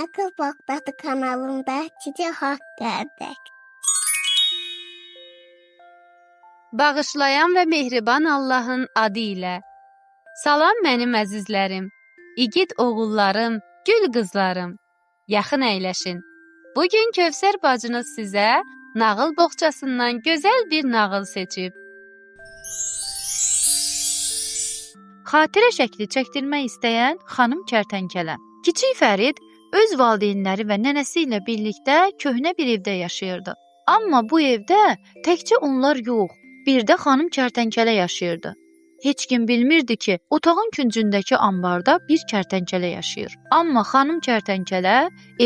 Akıl Bokdadı kanalında Cici Hak Gərdək. Bağışlayan və mehriban Allahın adı ilə. Salam mənim əzizlərim, igid oğullarım, gül qızlarım. Yaxın əyləşin. Bugün Kövsər bacınız sizə nağıl boğçasından gözəl bir nağıl seçib. Xatirə şəkli çəkdirmək istəyən xanım Kərtənkələ. Kiçik Fərid öz valideynləri və nənəsi ilə birlikdə köhnə bir evdə yaşayırdı. Amma bu evdə təkcə onlar yox, bir də xanım Kərtənkələ yaşayırdı. Heç kim bilmirdi ki, otağın küncündəki ambarda bir kərtənkələ yaşayır. Amma xanım Kərtənkələ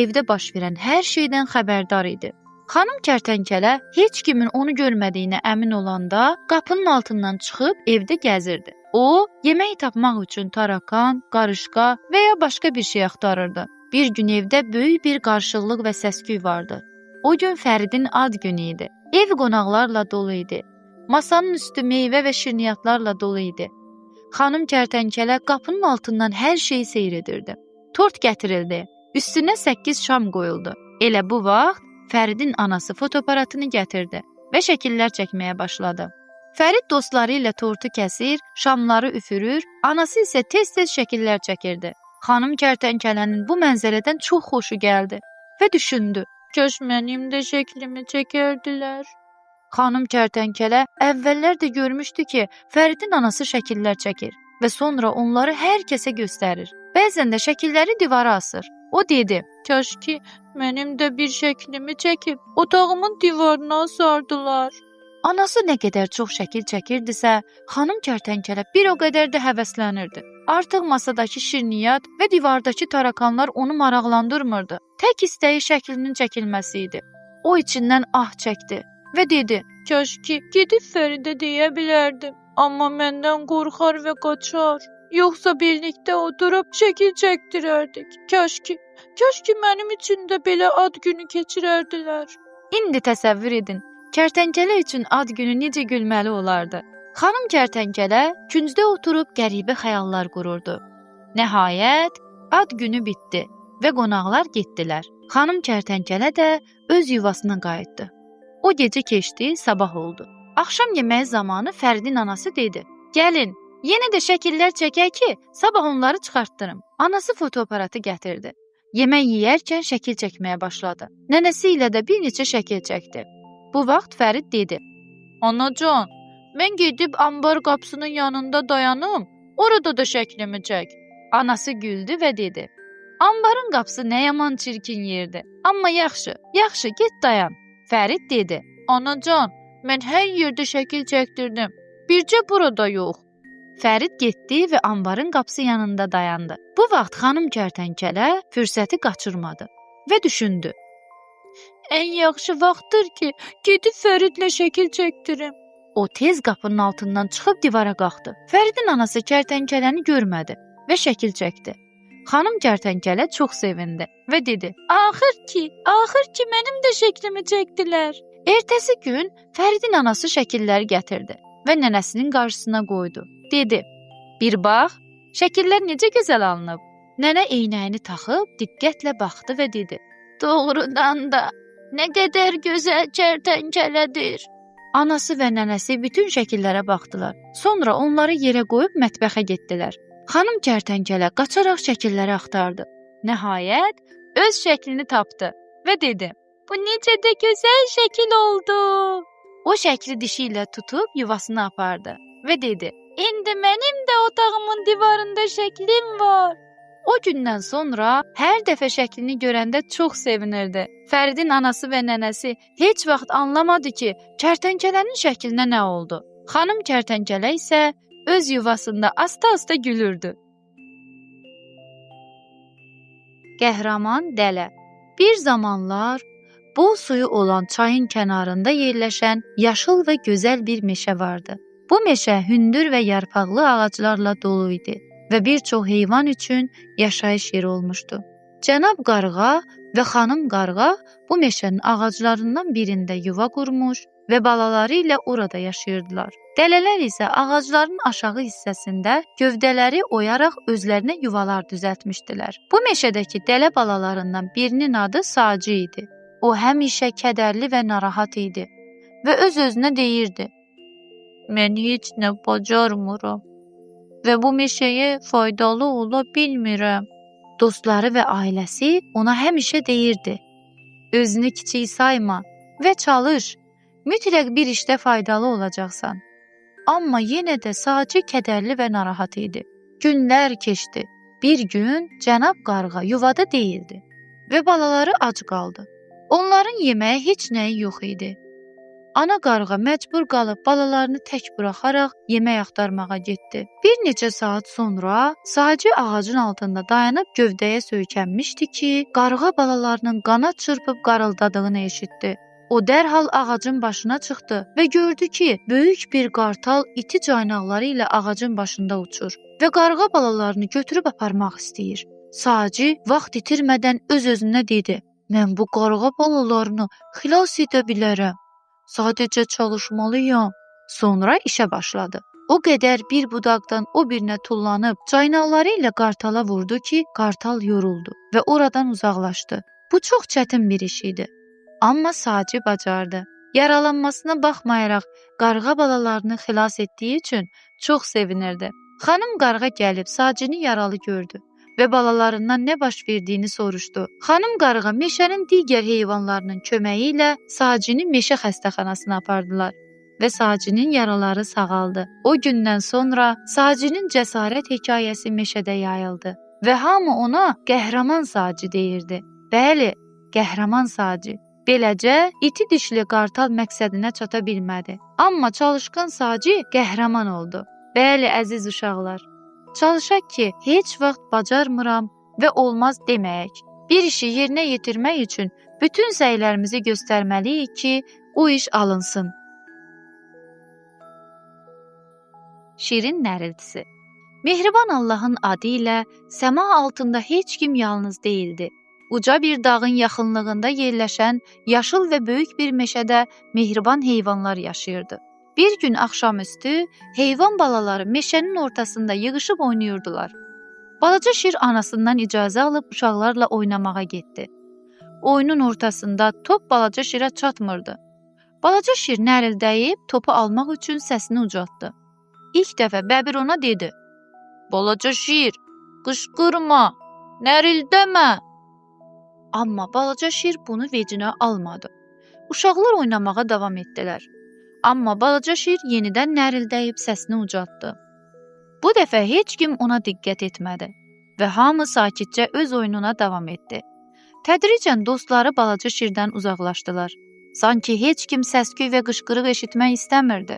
evdə baş verən hər şeydən xəbərdar idi. Xanım Kərtənkələ heç kimin onu görmədiyinə əmin olanda qapının altından çıxıb evdə gəzirdi. O, yemək tapmaq üçün tarakan, qarışqa və ya başqa bir şey axtarırdı. Bir gün evdə böyük bir qarışıqlıq və səs-küy vardı. O gün Fəridin ad günü idi. Ev qonaqlarla dolu idi. Masanın üstü meyvə və şirniyyatlarla dolu idi. Xanım Kərtənkələ qapının altından hər şeyi seyr edirdi. Tort gətirildi. Üstünə 8 şam qoyuldu. Elə bu vaxt Fəridin anası fotoaparatını gətirdi və şəkillər çəkməyə başladı. Fərid dostları ilə tortu kəsir, şamları üfürür, anası isə tez-tez şəkillər çəkirdi. Xanım Kərtənkələnin bu mənzərədən çox xoşu gəldi və düşündü. Kaş mənim də şəklimi çəkərdilər. Xanım Kərtənkələ əvvəllər də görmüşdü ki, Fəridin anası şəkillər çəkir və sonra onları hər kəsə göstərir. Bəzən də şəkilləri divara asır. O dedi, kaş ki mənim də bir şəklimi çəkib otağımın divarına asardılar. Anası nə qədər çox şəkil çəkirdisə, xanım Kərtənkələ bir o qədər də həvəslənirdi. Artıq masadakı şirniyyat və divardakı tarakanlar onu maraqlandırmırdı. Tək istəyi şəklinin çəkilməsi idi. O içindən ah çəkdi və dedi, kaş ki gedib Fəridə deyə bilərdim, amma məndən qorxar və qaçar. Yoxsa birlikdə oturub şəkil çəkdirərdik. Kaş ki mənim üçün də belə ad günü keçirərdilər. İndi təsəvvür edin, Kərtənkələ üçün ad günü necə gülməli olardı. Xanım Kərtənkələ küncdə oturub qəribə xəyallar qururdu. Nəhayət, ad günü bitdi və qonaqlar getdilər. Xanım Kərtənkələ də öz yuvasına qayıtdı. O gecə keçdi, sabah oldu. Axşam yeməyi zamanı Fəridin anası dedi, gəlin, yenə də şəkillər çəkək ki, sabah onları çıxartdırım. Anası fotoaparatı gətirdi. Yemək yeyərkən şəkil çəkməyə başladı. Nənəsi ilə də bir neçə şəkil çəkdi. Bu vaxt Fərid dedi, anacan, mən gedib ambar qapısının yanında dayanım, orada da şəklimi çək. Anası güldü və dedi, ambarın qapısı nə yaman çirkin yerdir, amma yaxşı, get dayan. Fərid dedi, anacan, mən hər yerdə şəkil çəkdirdim, bircə burada yox. Fərid getdi və ambarın qapısı yanında dayandı. Bu vaxt xanım Kərtənkələ fürsəti qaçırmadı və düşündü. Ən yaxşı vaxtdır ki, gedib Fəridlə şəkil çəkdirim. O tez qapının altından çıxıb divara qalxdı. Fəridin anası Kərtənkələni görmədi və şəkil çəkdi. Xanım Kərtənkələ çox sevindi və dedi, axır ki mənim də şəklimi çəkdilər. Ertəsi gün Fəridin anası şəkilləri gətirdi və nənəsinin qarşısına qoydu. Dedi, bir bax, şəkillər necə gözəl alınıb. Nənə eynəyini taxıb diqqətlə baxdı və dedi, doğrudan da nə qədər gözəl kərtənkələdir. Anası və nənəsi bütün şəkillərə baxdılar. Sonra onları yerə qoyub mətbəxə getdilər. Xanım Kərtənkələ qaçaraq şəkilləri axtardı. Nəhayət, öz şəklini tapdı və dedi, bu necə də gözəl şəkil oldu. O şəkli dişi ilə tutub yuvasına apardı və dedi, indi mənim də otağımın divarında şəklim var. O gündən sonra hər dəfə şəklini görəndə çox sevinirdi. Fəridin anası və nənəsi heç vaxt anlamadı ki, kərtənkələnin şəklinə nə oldu. Xanım Kərtənkələ isə öz yuvasında asta-asta gülürdü. Qəhrəman dələ. Bir zamanlar bol suyu olan çayın kənarında yerləşən yaşıl və gözəl bir meşə vardı. Bu meşə hündür və yarpaqlı ağaclarla dolu idi və bir çox heyvan üçün yaşayış yeri olmuşdu. Cənab qarğa və xanım qarğa bu meşənin ağaclarından birində yuva qurmuş və balaları ilə orada yaşayırdılar. Dələlər isə ağacların aşağı hissəsində gövdələri oyaraq özlərinə yuvalar düzəltmişdilər. Bu meşədəki dələ balalarından birinin adı Sacı idi. O həmişə kədərli və narahat idi və öz-özünə deyirdi: "Mən heç nə bacarmıram və bu meşəyə faydalı ola bilmirəm." Dostları və ailəsi ona həmişə deyirdi: "Özünü kiçik sayma və çalış. Mütləq bir işdə faydalı olacaqsan." Amma yenə də Sacı kədərli və narahat idi. Günlər keçdi. Bir gün Cənab qarğa yuvada deyildi və balaları ac qaldı. Onların yeməyə heç nəyi yox idi. Ana qarğa məcbur qalıb balalarını tək buraxaraq yemək axtarmağa getdi. Bir neçə saat sonra Sacı ağacın altında dayanıb gövdəyə söykənmişdi ki, qarğa balalarının qanad çırpıb qarıldadığını eşitdi. O dərhal ağacın başına çıxdı və gördü ki, böyük bir qartal iti caynaqları ilə ağacın başında uçur və qarğa balalarını götürüb aparmaq istəyir. Sacı vaxt itirmədən öz-özünə dedi: "Mən bu qarğa balalarını xilas edə bilərəm. Sadəcə çalışmalıyam." Sonra işə başladı. O qədər bir budaqdan o birinə tullanıb caynaqları ilə qartala vurdu ki, qartal yoruldu və oradan uzaqlaşdı. Bu çox çətin bir iş idi. Amma Sacı bacardı. Yaralanmasına baxmayaraq qarğa balalarını xilas etdiyi üçün çox sevinirdi. Xanım qarğa gəlib Sacını yaralı gördü və balalarından nə baş verdiyini soruşdu. Xanım qarğa meşənin digər heyvanlarının köməyi ilə Sacını meşə xəstəxanasına apardılar və Sacının yaraları sağaldı. O gündən sonra Sacının cəsarət hekayəsi meşədə yayıldı və hamı ona qəhrəman Sacı deyirdi. Bəli, qəhrəman Sacı. Beləcə, iti dişli qartal məqsədinə çata bilmədi. Amma çalışqan Sacı qəhrəman oldu. Bəli, əziz uşaqlar, çalışaq ki, heç vaxt bacarmıram və olmaz deməyək. Bir işi yerinə yetirmək üçün bütün səylərimizi göstərməliyik ki, o iş alınsın. Şirin nərəltisi. Mehriban Allahın adı ilə səma altında heç kim yalnız deyildi. Uca bir dağın yaxınlığında yerləşən yaşıl və böyük bir meşədə mehriban heyvanlar yaşayırdı. Bir gün axşamüstü heyvan balaları meşənin ortasında yığışıb oynayırdılar. Balaca şir anasından icazə alıb uşaqlarla oynamağa getdi. Oyunun ortasında top balaca şirə çatmırdı. Balaca şir nərildəyib topu almaq üçün səsini ucaltdı. İlk dəfə bəbir ona dedi: "Balaca şir, qışqırma, nərildəmə." Amma balaca şir bunu vecinə almadı. Uşaqlar oynamağa davam etdilər. Amma balaca şir yenidən nərildəyib səsini ucaltdı. Bu dəfə heç kim ona diqqət etmədi və hamı sakitcə öz oyununa davam etdi. Tədricən dostları balaca şirdən uzaqlaşdılar. Sanki heç kim səsküy və qışqırıq eşitmək istəmirdi.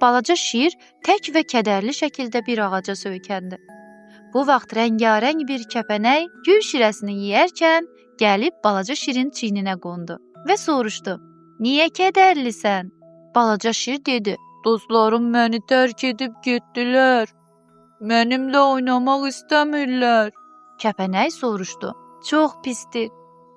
Balaca şir tək və kədərli şəkildə bir ağaca söykəndi. Bu vaxt rəngarəng bir kəpənək gül şirəsini yeyərkən gəlib balaca şirin çiyninə qondu və soruşdu: "Niyə kədərlisən?" Balaca şir dedi: "Dostlarım məni tərk edib getdilər. Mənimlə oynamaq istəmirlər." Kəpənək soruşdu: "Çox pisdir.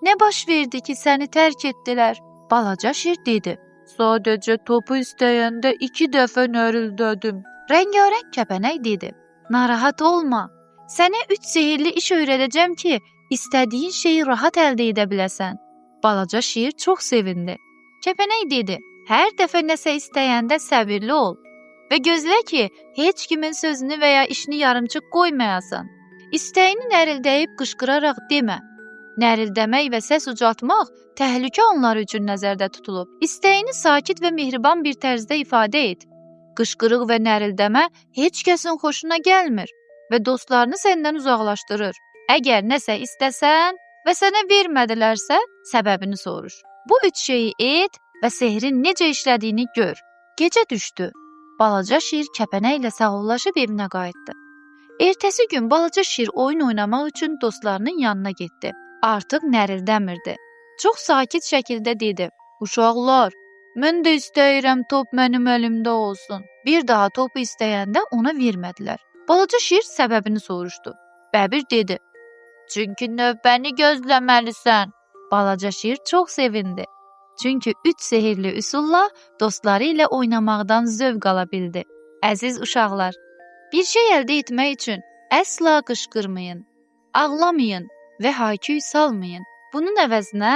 Nə baş verdi ki, səni tərk etdilər?" Balaca şir dedi: "Sadəcə topu istəyəndə 2 dəfə nərildədim." Rəngarəng kəpənək dedi: "Narahat olma. Sənə 3 sehirli iş öyrədəcəm ki, istədiyin şeyi rahat əldə edə biləsən." Balaca şir çox sevindi. Kəpənək dedi: "Hər dəfə nəsə istəyəndə səbirli ol və gözlə ki, heç kimin sözünü və ya işini yarımçıq qoymayasan. İstəyini nərildəyib qışqıraraq demə. Nərildəmək və səs ucaltmaq təhlükə anları üçün nəzərdə tutulub. İstəyini sakit və mehriban bir tərzdə ifadə et. Qışqırıq və nərildəmə heç kəsin xoşuna gəlmir və dostlarını səndən uzaqlaşdırır. Əgər nəsə istəsən və sənə vermədilərsə, səbəbini soruş. Bu 3 şeyi et və sehrin necə işlədiyini gör." Gecə düşdü. Balaca şir kəpənəklə sağollaşıb evinə qayıtdı. Ertəsi gün balaca şir oyun oynamaq üçün dostlarının yanına getdi. Artıq nərildəmirdi. Çox sakit şəkildə dedi: "Uşaqlar, mən də istəyirəm top mənim əlimdə olsun." Bir daha topu istəyəndə ona vermədilər. Balaca şir səbəbini soruşdu. Bəbir dedi: Çünki növbəni gözləməlisən. Balaca şir çox sevindi. Çünki 3 sehirli üsulla dostları ilə oynamaqdan zövq ala bildi. Əziz uşaqlar, bir şey əldə etmək üçün əsla qışqırmayın, ağlamayın və hay-küy salmayın. Bunun əvəzinə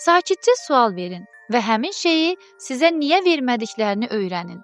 sakitcə sual verin və həmin şeyi sizə niyə vermədiklərini öyrənin.